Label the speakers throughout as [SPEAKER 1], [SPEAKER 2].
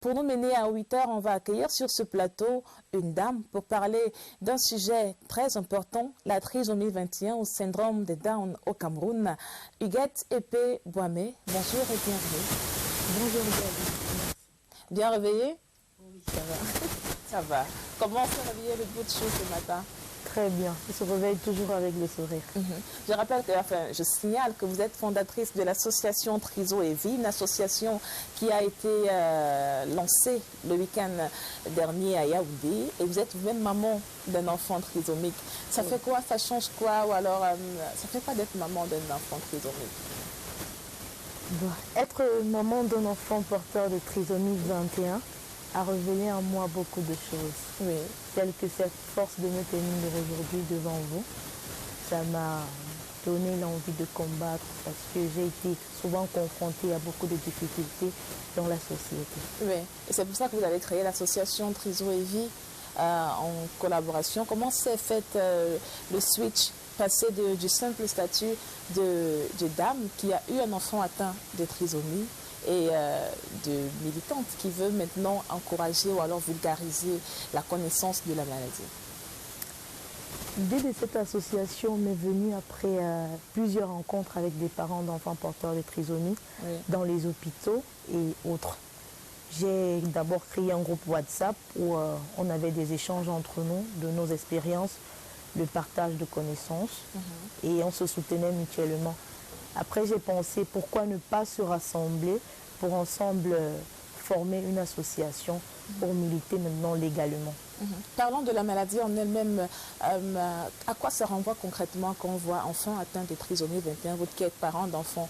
[SPEAKER 1] Pour nous mener à 8 heures, on va accueillir sur ce plateau une dame pour parler d'un sujet très important, la trisomie 21 ou syndrome de Down au Cameroun. Huguette Epé Boimé, bonjour et bienvenue.
[SPEAKER 2] Bonjour, bienvenue.
[SPEAKER 1] Bien réveillée?
[SPEAKER 2] Oui, ça va.
[SPEAKER 1] Ça va. Comment se réveiller le bout de chou ce matin?
[SPEAKER 2] Très bien, je se réveille toujours avec le sourire.
[SPEAKER 1] Je rappelle que, je signale que vous êtes fondatrice de l'association Triso et Vie, une association qui a été lancée le week-end dernier à Yaoundé, et vous êtes vous-même maman d'un enfant trisomique. Ça fait quoi? Ça change quoi? Ou alors, ça fait quoi d'être maman d'un enfant trisomique?
[SPEAKER 2] Être maman d'un enfant porteur de trisomie 21 a révélé en moi beaucoup de choses.
[SPEAKER 1] Oui.
[SPEAKER 2] Telle que cette force de me tenir aujourd'hui devant vous. Ça m'a donné l'envie de combattre parce que j'ai été souvent confrontée à beaucoup de difficultés dans la société.
[SPEAKER 1] Oui, et c'est pour ça que vous avez créé l'association Triso et Vie en collaboration. Comment s'est fait le switch, passer du simple statut de dame qui a eu un enfant atteint de trisomie et de militante qui veut maintenant encourager ou alors vulgariser la connaissance de la maladie?
[SPEAKER 2] L'idée de cette association m'est venue après plusieurs rencontres avec des parents d'enfants porteurs de trisomie dans les hôpitaux et autres. J'ai d'abord créé un groupe WhatsApp où on avait des échanges entre nous de nos expériences, le partage de connaissances et on se soutenait mutuellement. Après, j'ai pensé pourquoi ne pas se rassembler pour ensemble former une association pour militer maintenant légalement.
[SPEAKER 1] Parlons de la maladie en elle-même. À quoi ça renvoie concrètement quand on voit enfant atteint de trisomie 21? Vous qui êtes parent d'enfants,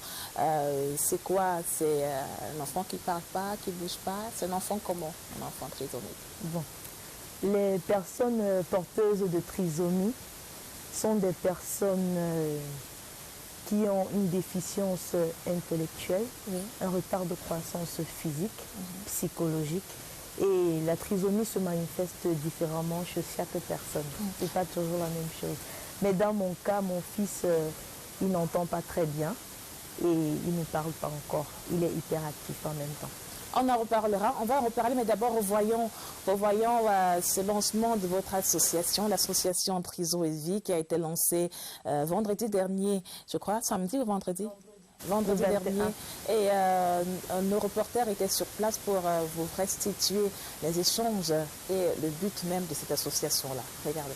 [SPEAKER 1] c'est quoi? C'est un enfant qui ne parle pas, qui ne bouge pas? C'est un enfant comment, un enfant trisomique?
[SPEAKER 2] Bon. Les personnes porteuses de trisomie sont des personnes qui ont une déficience intellectuelle, un retard de croissance physique, psychologique. Et la trisomie se manifeste différemment chez chaque personne. Ce n'est pas toujours la même chose. Mais dans mon cas, mon fils, il n'entend pas très bien et il ne parle pas encore. Il est hyperactif en même temps.
[SPEAKER 1] On en reparlera, on va en reparler, mais d'abord revoyons ce lancement de votre association, l'association Triso et Vie, qui a été lancée vendredi dernier, je crois, samedi ou vendredi? Vendredi dernier. Et nos reporters étaient sur place pour vous restituer les échanges et le but même de cette association-là. Regardez.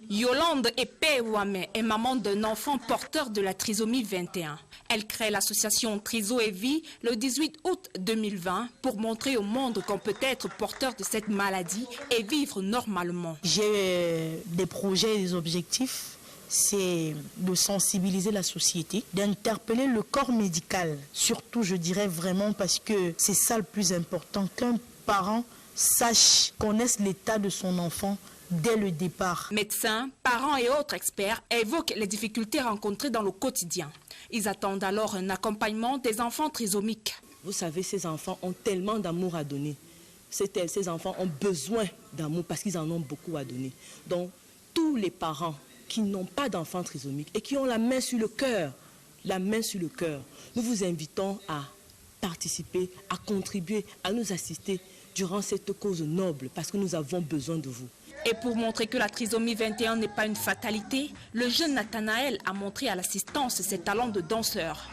[SPEAKER 3] Yolande Epé Boimé est maman d'un enfant porteur de la trisomie 21. Elle crée l'association Triso et Vie le 18 août 2020 pour montrer au monde qu'on peut être porteur de cette maladie et vivre normalement.
[SPEAKER 4] J'ai des projets et des objectifs. C'est de sensibiliser la société, d'interpeller le corps médical. Surtout, je dirais vraiment, parce que c'est ça le plus important, qu'un parent sache, connaisse l'état de son enfant dès le départ.
[SPEAKER 3] Médecins, parents et autres experts évoquent les difficultés rencontrées dans le quotidien. Ils attendent alors un accompagnement des enfants trisomiques.
[SPEAKER 5] Vous savez, ces enfants ont tellement d'amour à donner. Ces enfants ont besoin d'amour parce qu'ils en ont beaucoup à donner. Donc, tous les parents qui n'ont pas d'enfants trisomiques et qui ont la main sur le cœur, nous vous invitons à participer, à contribuer, à nous assister durant cette cause noble parce que nous avons besoin de vous.
[SPEAKER 3] Et pour montrer que la trisomie 21 n'est pas une fatalité, le jeune Nathanaël a montré à l'assistance ses talents de danseur.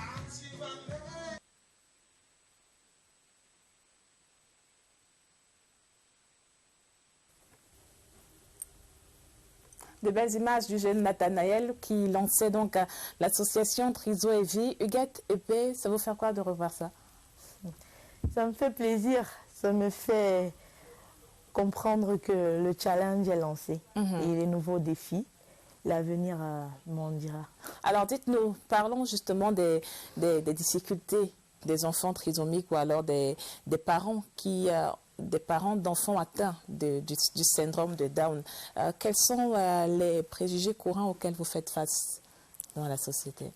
[SPEAKER 1] De belles images du jeune Nathanaël qui lançait donc l'association Triso et Vie. Huguette Epé, ça vous fait quoi de revoir ça?
[SPEAKER 2] Ça me fait plaisir, ça me fait comprendre que le challenge est lancé et les nouveaux défis, l'avenir m'en dira.
[SPEAKER 1] Alors dites-nous, parlons justement des difficultés des enfants trisomiques ou alors des parents qui... des parents d'enfants atteints du syndrome de Down. Quels sont les préjugés courants auxquels vous faites face dans la société?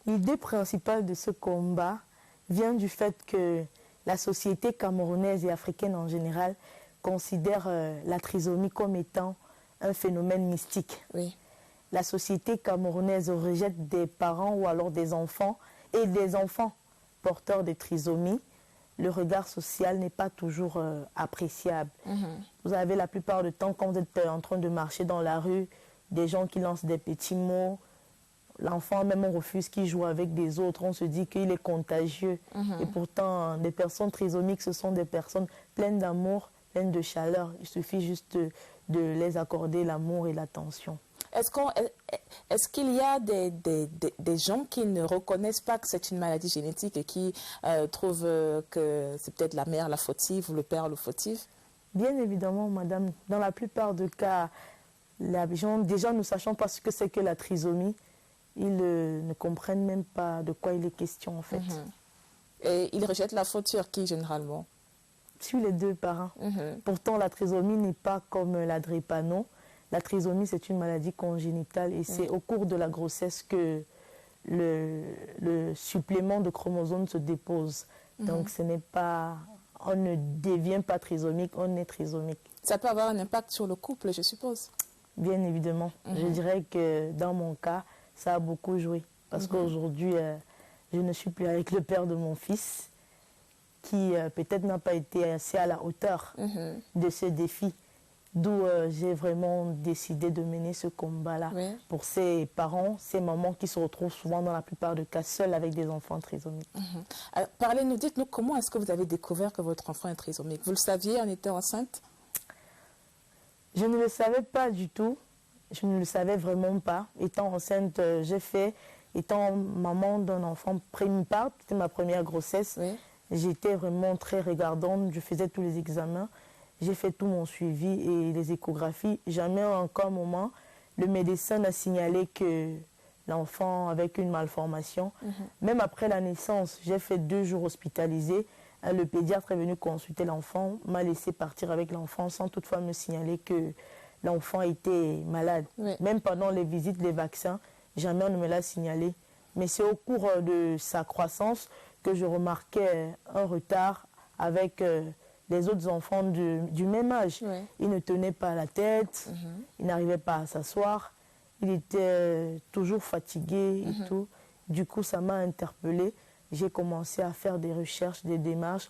[SPEAKER 2] L'idée principale de ce combat vient du fait que la société camerounaise et africaine en général considère la trisomie comme étant un phénomène mystique.
[SPEAKER 1] Oui.
[SPEAKER 2] La société camerounaise rejette des parents ou alors des enfants et des enfants porteurs de trisomie, le regard social n'est pas toujours appréciable. Vous avez la plupart du temps, quand vous êtes en train de marcher dans la rue, des gens qui lancent des petits mots. L'enfant, même on refuse qu'il joue avec des autres. On se dit qu'il est contagieux. Et pourtant, des personnes trisomiques, ce sont des personnes pleines d'amour, pleines de chaleur. Il suffit juste de les accorder l'amour et l'attention.
[SPEAKER 1] Est-ce qu'il y a des gens qui ne reconnaissent pas que c'est une maladie génétique et qui trouvent que c'est peut-être la mère la fautive ou le père le fautif?
[SPEAKER 2] Bien évidemment, madame. Dans la plupart des cas, les gens, déjà ne sachant pas ce que c'est que la trisomie, ils ne comprennent même pas de quoi il est question en fait.
[SPEAKER 1] Et ils rejettent la faute sur qui généralement?
[SPEAKER 2] Sur les deux parents. Pourtant, la trisomie n'est pas comme la drépano. La trisomie, c'est une maladie congénitale et c'est au cours de la grossesse que le supplément de chromosomes se dépose. Donc, ce n'est pas, on ne devient pas trisomique, on est trisomique.
[SPEAKER 1] Ça peut avoir un impact sur le couple, je suppose?
[SPEAKER 2] Bien évidemment. Je dirais que dans mon cas, ça a beaucoup joué. Parce qu'aujourd'hui, je ne suis plus avec le père de mon fils, qui peut-être n'a pas été assez à la hauteur de ce défi. D'où j'ai vraiment décidé de mener ce combat-là pour ces parents, ces mamans qui se retrouvent souvent dans la plupart des cas seuls avec des enfants trisomiques.
[SPEAKER 1] Parlez-nous, dites-nous comment est-ce que vous avez découvert que votre enfant est trisomique? Vous le saviez en étant enceinte?
[SPEAKER 2] Je ne le savais pas du tout. Je ne le savais vraiment pas. Étant enceinte, étant maman d'un enfant prémipare, c'était ma première grossesse. J'étais vraiment très regardante, je faisais tous les examens. J'ai fait tout mon suivi et les échographies. Jamais en aucun moment, le médecin n'a signalé que l'enfant avait une malformation. Même après la naissance, j'ai fait 2 jours hospitalisés. Le pédiatre est venu consulter l'enfant, m'a laissé partir avec l'enfant sans toutefois me signaler que l'enfant était malade. Même pendant les visites, les vaccins, jamais on ne me l'a signalé. Mais c'est au cours de sa croissance que je remarquais un retard avec les autres enfants du même âge. Il ne tenait pas la tête, il n'arrivait pas à s'asseoir, il était toujours fatigué et tout. Du coup, ça m'a interpellée. J'ai commencé à faire des recherches, des démarches.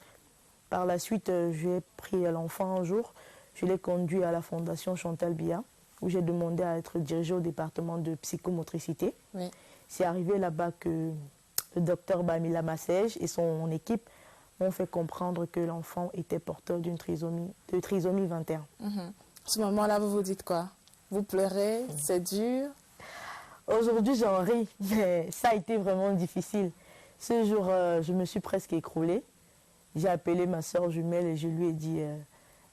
[SPEAKER 2] Par la suite, j'ai pris l'enfant un jour, je l'ai conduit à la Fondation Chantal Biya, où j'ai demandé à être dirigée au département de psychomotricité. C'est arrivé là-bas que le docteur Bamila Massège et son équipe m'ont fait comprendre que l'enfant était porteur d'une trisomie 21.
[SPEAKER 1] À ce moment-là, vous vous dites quoi? Vous pleurez? C'est dur?
[SPEAKER 2] Aujourd'hui, j'en ris, mais ça a été vraiment difficile. Ce jour, je me suis presque écroulée. J'ai appelé ma soeur jumelle et je lui ai dit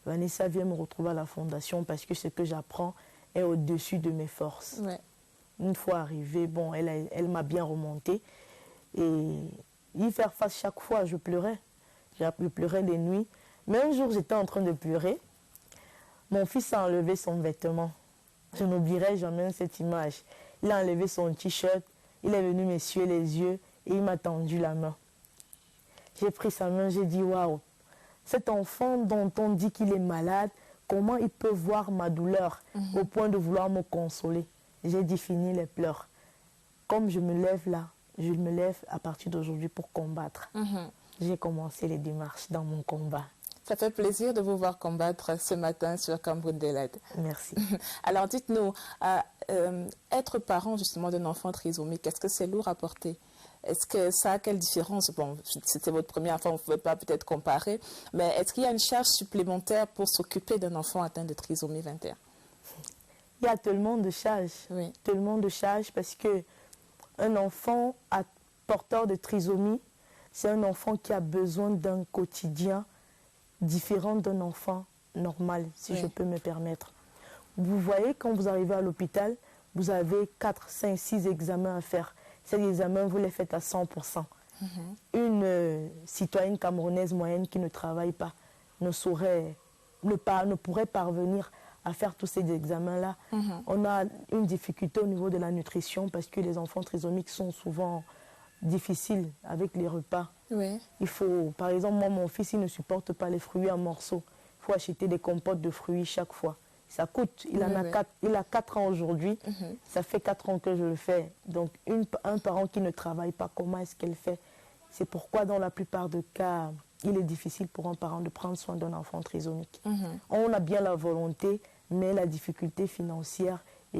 [SPEAKER 2] Vanessa, viens me retrouver à la fondation parce que ce que j'apprends est au-dessus de mes forces. Une fois arrivée, bon, elle m'a bien remontée. Et y faire face chaque fois, je pleurais. Je pleurais les nuits. Mais un jour, j'étais en train de pleurer. Mon fils a enlevé son vêtement. Je n'oublierai jamais cette image. Il a enlevé son t-shirt, il est venu m'essuyer les yeux et il m'a tendu la main. J'ai pris sa main, j'ai dit waouh, cet enfant dont on dit qu'il est malade, comment il peut voir ma douleur au point de vouloir me consoler? J'ai dit fini les pleurs. Comme je me lève là, je me lève à partir d'aujourd'hui pour combattre. J'ai commencé les démarches dans mon combat.
[SPEAKER 1] Ça fait plaisir de vous voir combattre ce matin sur Cameroun Délède.
[SPEAKER 2] Merci.
[SPEAKER 1] Alors dites-nous, être parent justement d'un enfant trisomique, est-ce que c'est lourd à porter? Est-ce que ça a quelle différence? Bon, c'était votre premier enfant, vous ne pouvez pas peut-être comparer, mais est-ce qu'il y a une charge supplémentaire pour s'occuper d'un enfant atteint de trisomie 21?
[SPEAKER 2] Il y a tellement de charges, tellement de charges parce que un enfant porteur de trisomie, c'est un enfant qui a besoin d'un quotidien différent d'un enfant normal, si je peux me permettre. Vous voyez, quand vous arrivez à l'hôpital, vous avez 4, 5, 6 examens à faire. Ces examens, vous les faites à 100%. Une citoyenne camerounaise moyenne qui ne travaille pas ne pourrait parvenir à faire tous ces examens-là. On a une difficulté au niveau de la nutrition parce que les enfants trisomiques sont souvent difficiles avec les repas. Il faut, par exemple, moi, mon fils, il ne supporte pas les fruits en morceaux. Il faut acheter des compotes de fruits chaque fois. Ça coûte. Il a 4 ans aujourd'hui. Ça fait 4 ans que je le fais. Donc, un parent qui ne travaille pas, comment est-ce qu'elle fait? C'est pourquoi, dans la plupart des cas, il est difficile pour un parent de prendre soin d'un enfant trisomique. On a bien la volonté, mais la difficulté financière et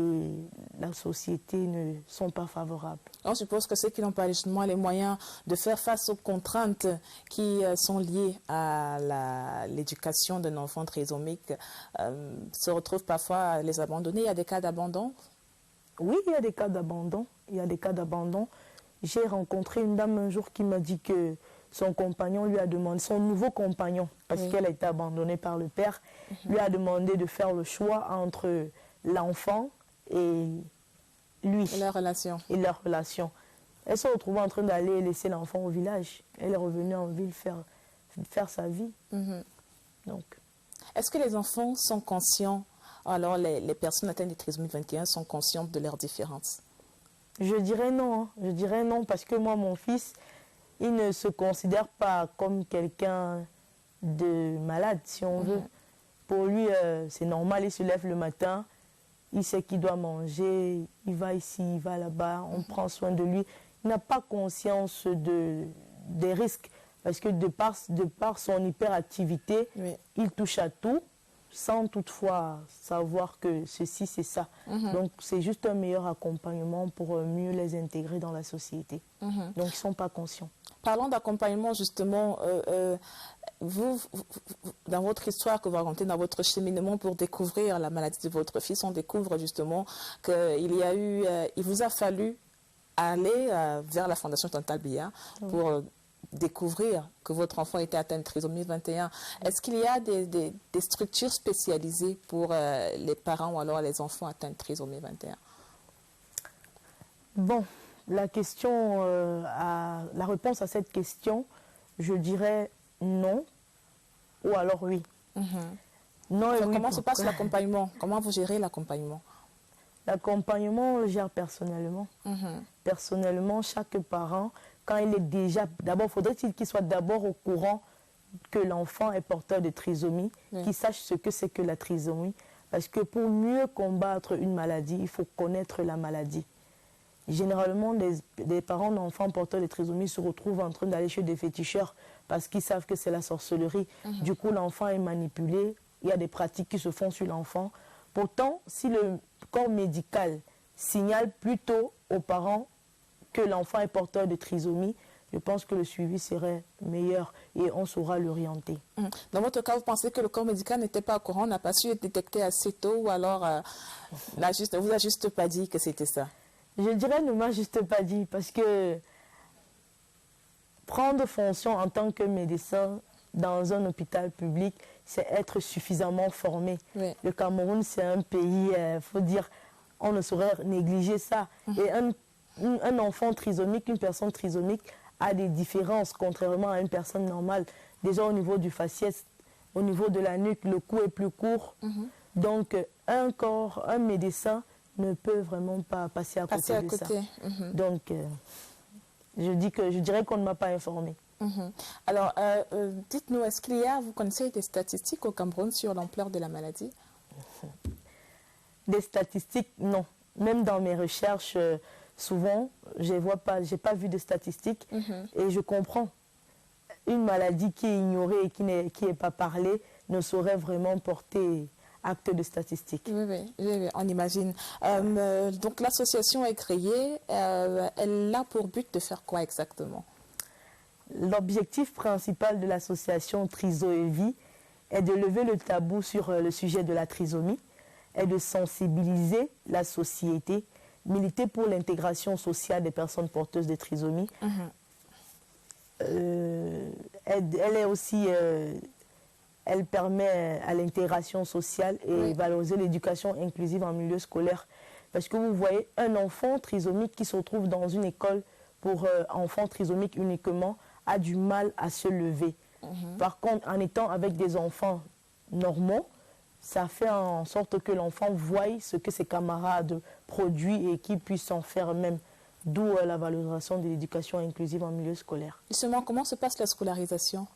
[SPEAKER 2] la société ne sont pas favorables.
[SPEAKER 1] On suppose que ceux qui n'ont pas justement les moyens de faire face aux contraintes qui sont liées à l'éducation d'un enfant trisomique se retrouvent parfois à les abandonner. Il y a des cas d'abandon?
[SPEAKER 2] Oui, il y a des cas d'abandon. Il y a des cas d'abandon. J'ai rencontré une dame un jour qui m'a dit que son compagnon lui a demandé, son nouveau compagnon, parce qu'elle a été abandonnée par le père, lui a demandé de faire le choix entre l'enfant et lui.
[SPEAKER 1] Et leur relation.
[SPEAKER 2] Et leur relation. Elle se retrouvait en train d'aller laisser l'enfant au village. Elle est revenue en ville faire sa vie. Donc.
[SPEAKER 1] Est-ce que les enfants sont conscients, alors les personnes atteintes de trisomie 21 sont conscientes de leurs différences?
[SPEAKER 2] Je dirais non. Hein. Je dirais non parce que moi, mon fils, il ne se considère pas comme quelqu'un de malade, si on veut. Pour lui, c'est normal, il se lève le matin, il sait qu'il doit manger, il va ici, il va là-bas, on prend soin de lui. Il n'a pas conscience des risques parce que de par son hyperactivité, il touche à tout sans toutefois savoir que ceci, c'est ça. Donc, c'est juste un meilleur accompagnement pour mieux les intégrer dans la société. Donc, ils ne sont pas conscients.
[SPEAKER 1] Parlons d'accompagnement, justement. Vous, dans votre histoire que vous racontez, dans votre cheminement pour découvrir la maladie de votre fils, on découvre justement il vous a fallu aller vers la Fondation Tantal Biya pour découvrir que votre enfant était atteint de trisomie 21. Est-ce qu'il y a des structures spécialisées pour les parents ou alors les enfants atteints de trisomie 21?
[SPEAKER 2] Bon, la réponse à cette question, je dirais non ou alors oui. Non et oui.
[SPEAKER 1] Comment se passe l'accompagnement? Comment vous gérez l'accompagnement?
[SPEAKER 2] L'accompagnement, on le gère personnellement. Personnellement, chaque parent, quand il est déjà... D'abord, faudrait-il qu'il soit d'abord au courant que l'enfant est porteur de trisomie, qu'il sache ce que c'est que la trisomie. Parce que pour mieux combattre une maladie, il faut connaître la maladie. Généralement, les parents d'enfants porteurs de trisomie se retrouvent en train d'aller chez des féticheurs parce qu'ils savent que c'est la sorcellerie. Du coup, l'enfant est manipulé. Il y a des pratiques qui se font sur l'enfant. Pourtant, si le corps médical signale plutôt aux parents que l'enfant est porteur de trisomie, je pense que le suivi serait meilleur et on saura l'orienter.
[SPEAKER 1] Dans votre cas, vous pensez que le corps médical n'était pas au courant, n'a pas su être détecté assez tôt ou alors ne vous a juste pas dit que c'était ça?
[SPEAKER 2] Je dirais ne m'a juste pas dit parce que prendre fonction en tant que médecin dans un hôpital public, c'est être suffisamment formé. Le Cameroun, c'est un pays, faut dire, on ne saurait négliger ça. Et un enfant trisomique, une personne trisomique a des différences contrairement à une personne normale. Déjà au niveau du faciès, au niveau de la nuque, le cou est plus court. Donc un médecin ne peut vraiment pas passer à côté de ça. Donc je dirais qu'on ne m'a pas informé.
[SPEAKER 1] Alors, dites-nous, est-ce qu'il y a, vous connaissez des statistiques au Cameroun sur l'ampleur de la maladie?
[SPEAKER 2] Des statistiques, non. Même dans mes recherches, souvent, je n'ai pas vu de statistiques et je comprends. Une maladie qui est ignorée et qui n'est pas parlée ne saurait vraiment porter acte de statistiques.
[SPEAKER 1] Oui, on imagine. Donc l'association est créée, elle a pour but de faire quoi exactement?
[SPEAKER 2] L'objectif principal de l'association Triso et Vie est de lever le tabou sur le sujet de la trisomie et de sensibiliser la société, militer pour l'intégration sociale des personnes porteuses de trisomie. Elle est aussi... elle permet à l'intégration sociale et valoriser l'éducation inclusive en milieu scolaire. Parce que vous voyez, un enfant trisomique qui se retrouve dans une école pour enfants trisomiques uniquement a du mal à se lever. Par contre, en étant avec des enfants normaux, ça fait en sorte que l'enfant voie ce que ses camarades produisent et qu'il puisse en faire même. D'où la valorisation de l'éducation inclusive en milieu scolaire.
[SPEAKER 1] Justement, comment se passe la scolarisation?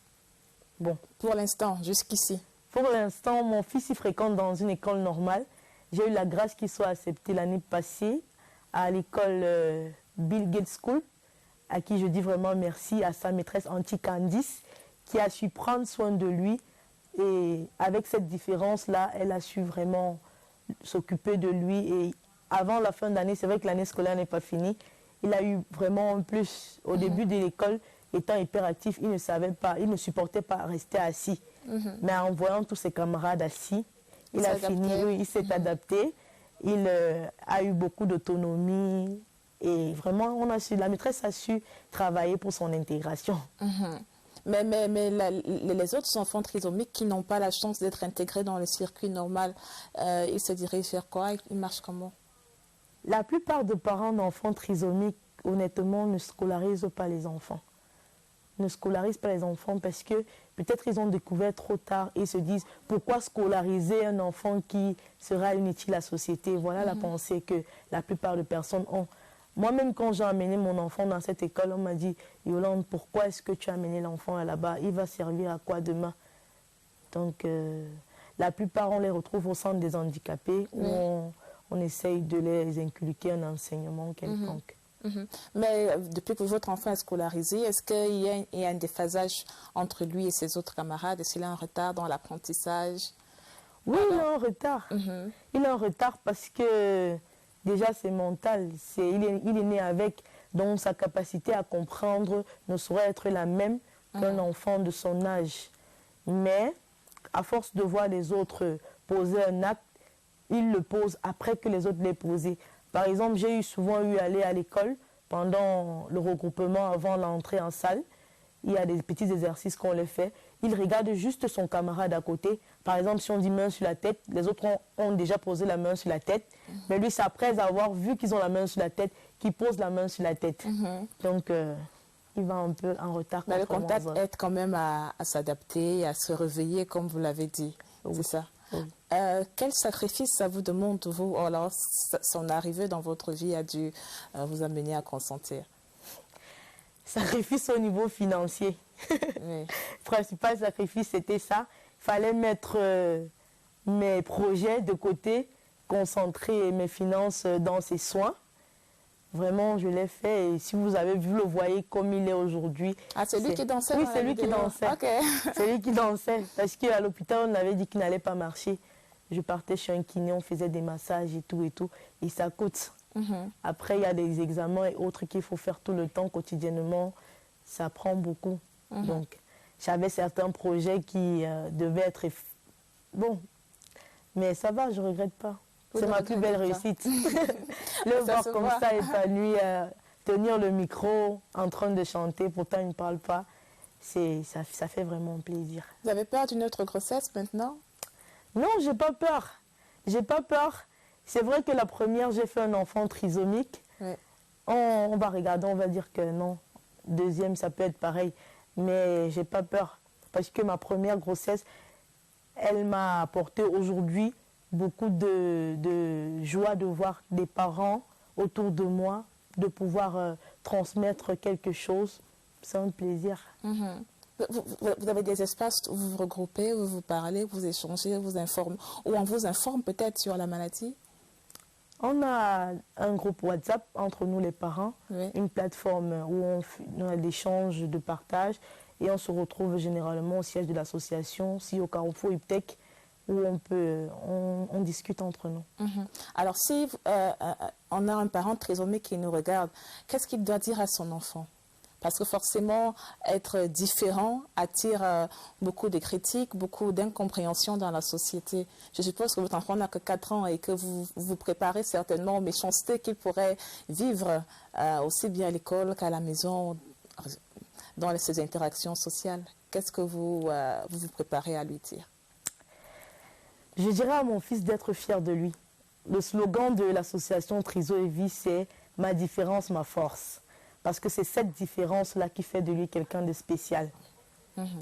[SPEAKER 2] Bon,
[SPEAKER 1] pour l'instant, jusqu'ici.
[SPEAKER 2] Pour l'instant, mon fils il fréquente dans une école normale. J'ai eu la grâce qu'il soit accepté l'année passée à l'école Bill Gates School à qui je dis vraiment merci, à sa maîtresse Auntie Candice, qui a su prendre soin de lui. Et avec cette différence-là, elle a su vraiment s'occuper de lui. Et avant la fin d'année, c'est vrai que l'année scolaire n'est pas finie, il a eu vraiment un plus. Au début de l'école, étant hyperactif, il ne savait pas, il ne supportait pas rester assis. Mais en voyant tous ses camarades assis, il a fini, oui, il s'est adapté. Il a eu beaucoup d'autonomie. Et vraiment, la maîtresse a su travailler pour son intégration.
[SPEAKER 1] Mais les autres enfants trisomiques qui n'ont pas la chance d'être intégrés dans le circuit normal, ils se dirigent vers quoi? Ils marchent comment?
[SPEAKER 2] La plupart des parents d'enfants trisomiques, honnêtement, ne scolarisent pas les enfants. Ne scolarisent pas les enfants parce que peut-être ils ont découvert trop tard et se disent pourquoi scolariser un enfant qui sera inutile à la société. Voilà la pensée que la plupart des personnes ont. Moi-même, quand j'ai amené mon enfant dans cette école, on m'a dit « Yolande, pourquoi est-ce que tu as amené l'enfant là-bas? Il va servir à quoi demain ?» Donc, la plupart, on les retrouve au centre des handicapés où on essaye de les inculquer un enseignement quelconque.
[SPEAKER 1] Mais depuis que votre enfant est scolarisé, est-ce qu'il y a un déphasage entre lui et ses autres camarades? Est-ce qu'il a un retard dans l'apprentissage?
[SPEAKER 2] Oui, il est en retard. Il est en retard parce que déjà c'est mental. Il est né avec, donc sa capacité à comprendre ne saurait être la même qu'un enfant de son âge. Mais à force de voir les autres poser un acte, il le pose après que les autres l'aient posé. Par exemple, j'ai souvent eu à aller à l'école pendant le regroupement avant l'entrée en salle. Il y a des petits exercices qu'on les fait. Il regarde juste son camarade à côté. Par exemple, si on dit main sur la tête, les autres ont déjà posé la main sur la tête. Mais lui, c'est après avoir vu qu'ils ont la main sur la tête qu'il pose la main sur la tête. Donc, il va un peu en retard.
[SPEAKER 1] Mais le contact aide quand même à s'adapter, à se réveiller, comme vous l'avez dit. C'est ça. Oui. Quel sacrifice ça vous demande, vous? Alors, son arrivée dans votre vie a dû vous amener à consentir?
[SPEAKER 2] Sacrifice au niveau financier. Le principal sacrifice, c'était ça. Il fallait mettre mes projets de côté, concentrer mes finances dans ses soins. Vraiment, je l'ai fait. Et si vous avez vu, le voyez comme il est aujourd'hui.
[SPEAKER 1] Ah, c'est lui qui dansait?
[SPEAKER 2] Oui, c'est lui qui dansait.
[SPEAKER 1] Okay.
[SPEAKER 2] C'est lui qui dansait. Parce qu'à l'hôpital, on avait dit qu'il n'allait pas marcher. Je partais chez un kiné, on faisait des massages et tout. Et ça coûte. Après, il y a des examens et autres qu'il faut faire tout le temps, quotidiennement. Ça prend beaucoup. Donc, j'avais certains projets qui devaient être... Bon, mais ça va, je ne regrette pas. C'est ma plus belle réussite. Le voir comme ça, épanoui, tenir le micro, en train de chanter, pourtant il ne parle pas, ça fait vraiment plaisir.
[SPEAKER 1] Vous avez peur d'une autre grossesse maintenant?
[SPEAKER 2] Non, j'ai pas peur. J'ai pas peur. C'est vrai que la première, j'ai fait un enfant trisomique. On va regarder, on va dire que non. Deuxième, ça peut être pareil. Mais j'ai pas peur. Parce que ma première grossesse, elle m'a apporté aujourd'hui beaucoup de joie de voir des parents autour de moi, de pouvoir transmettre quelque chose. C'est un plaisir.
[SPEAKER 1] Vous avez des espaces où vous vous regroupez, où vous parlez, où vous échangez, où vous informez, où on vous informe peut-être sur la maladie?
[SPEAKER 2] On a un groupe WhatsApp entre nous les parents, une plateforme où on a des échanges de partage et on se retrouve généralement au siège de l'association, si au Carrefour Iptec, où on discute entre nous.
[SPEAKER 1] Alors, si on a un parent trisomique qui nous regarde, qu'est-ce qu'il doit dire à son enfant? Parce que forcément, être différent attire beaucoup de critiques, beaucoup d'incompréhension dans la société. Je suppose que votre enfant n'a que 4 ans et que vous vous préparez certainement aux méchancetés qu'il pourrait vivre aussi bien à l'école qu'à la maison, dans ses interactions sociales. Qu'est-ce que vous vous préparez à lui dire?
[SPEAKER 2] Je dirais à mon fils d'être fier de lui. Le slogan de l'association Triso et Vie, c'est « Ma différence, ma force ». Parce que c'est cette différence-là qui fait de lui quelqu'un de spécial.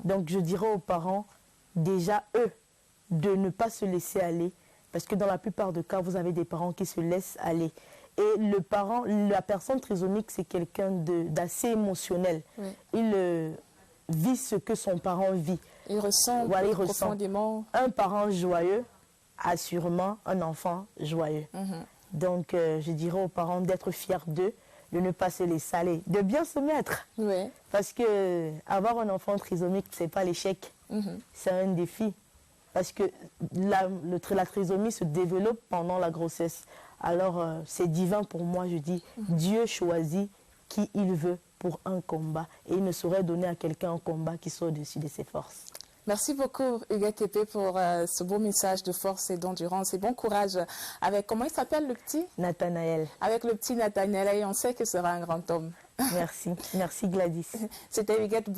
[SPEAKER 2] Donc je dirais aux parents, déjà eux, de ne pas se laisser aller. Parce que dans la plupart des cas, vous avez des parents qui se laissent aller. Et la personne trisomique, c'est quelqu'un d'assez émotionnel. Il vit ce que son parent vit.
[SPEAKER 1] Il ressent profondément.
[SPEAKER 2] Un parent joyeux a sûrement un enfant joyeux. Donc, je dirais aux parents d'être fiers d'eux, de ne pas se laisser aller, de bien se mettre.
[SPEAKER 1] Oui.
[SPEAKER 2] Parce que avoir un enfant trisomique, c'est pas l'échec, c'est un défi. Parce que la trisomie se développe pendant la grossesse. Alors, c'est divin pour moi, je dis, Dieu choisit qui il veut pour un combat. Et il ne saurait donner à quelqu'un un combat qui soit au-dessus de ses forces.
[SPEAKER 1] Merci beaucoup, Huguette Épée, pour ce beau message de force et d'endurance. Et bon courage avec, comment il s'appelle le petit?
[SPEAKER 2] Nathanaël.
[SPEAKER 1] Avec le petit Nathanaël, et on sait que ce sera un grand homme.
[SPEAKER 2] Merci. Merci Gladys.
[SPEAKER 1] C'était Huguette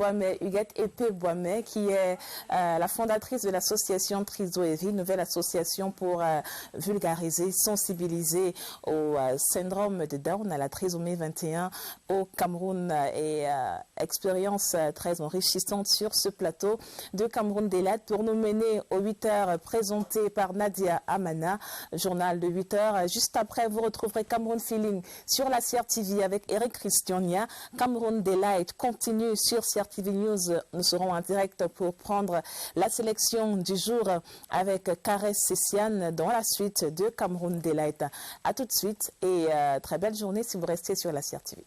[SPEAKER 1] Épée Boismet, qui est la fondatrice de l'association Triso et Vie, nouvelle association pour vulgariser, sensibiliser au syndrome de Down, à la trisomie 21 au Cameroun, et expérience très enrichissante sur ce plateau de Cameroun Daylight pour nous mener aux 8h, présenté par Nadia Amana, journal de 8h. Juste après, vous retrouverez Cameroun Feeling sur la CRTV avec Eric Christian. Cameroun Daylight continue sur CRTV News. Nous serons en direct pour prendre la sélection du jour avec Caresse Cessiane dans la suite de Cameroun Daylight. A tout de suite et très belle journée si vous restez sur la CRTV.